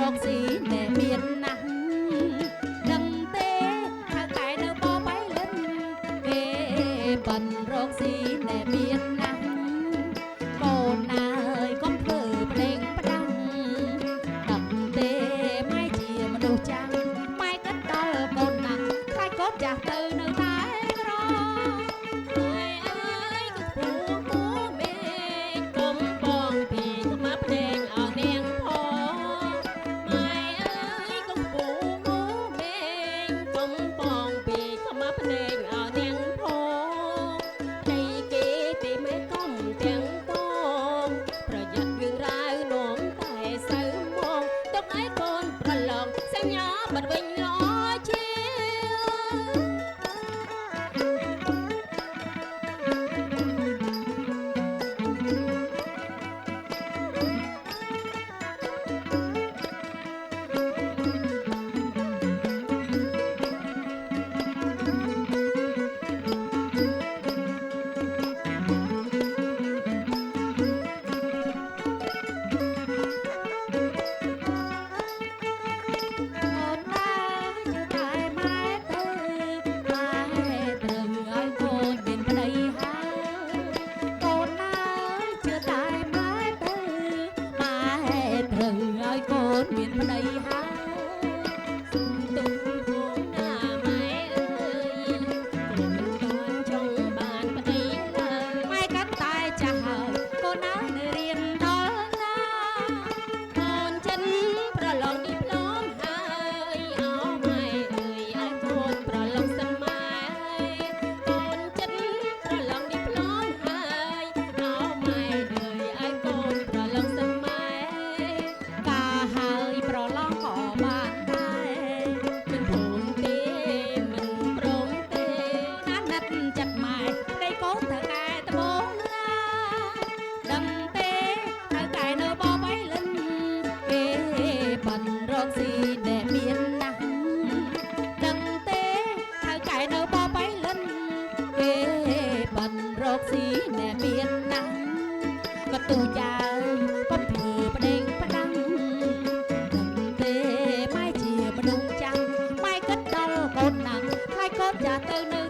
រកស៊ីណែមានណាស់ បិណ្ឌរកស៊ីណែមានណាស់កូនណាអើយកុំធ្វើប្តេងផ្ដាំងដឹងទេម៉ែជាមនុស្សចាំម៉ែគិតដល់កូនណាស់ខ្លាចកូនចាស់ទៅនៅតែក្រម៉ែអើយក៏ពូគូមេកុំបងពីខ្មាស់ប្តេងឲ្យនាងផងម៉ែអើយកុំពូគូមេកុំបងពីខ្មាស់ប្តេងឲ្យនាងផងដីគេទីម៉ែកុំទាំងតងប្រយ័ត្នរឿងរ៉ាវនាំតែសៅមកទុកឲ្យកូនប្រឡងសញ្ញាបាត់វិញល្អជា កូនមានប្តីហើយទុំហួងណាម៉ែអើយកូនមិនទាន់ចង់បានប្តីឡើយម៉ែកាន់តែចាស់ហើយកូនណានៅរៀនដល់ណាកូនចិនប្រឡងឌីប្លូមហើយអោម៉ែអើយឲ្យកូនប្រឡងសិនម៉ែកូនចិនប្រឡងឌីប្លូមហើយអោម៉ែអើយឲ្យកូនប្រឡងសិនម៉ែ ហើយប្រឡងក៏បានដែរមិនព្រមទេមិនព្រមទេណាត់ណាត់ចិត្តម៉ែដៃកូនត្រូវកែត្បូងណាដឹងទេត្រូវកែនៅបបៃលិនគេបានរកស៊ីដែលមានណាស់ដឹងទេត្រូវកែនៅបបៃលិនគេបានរកស៊ីដែលមានណាស់ក៏ទូចៅកុំធ្វើប្តេងផ្ដាំង ម៉ែជាមនុស្សចាំម៉ែគិតដល់កូនណាស់ខ្លាចកូនចាស់ទៅនៅ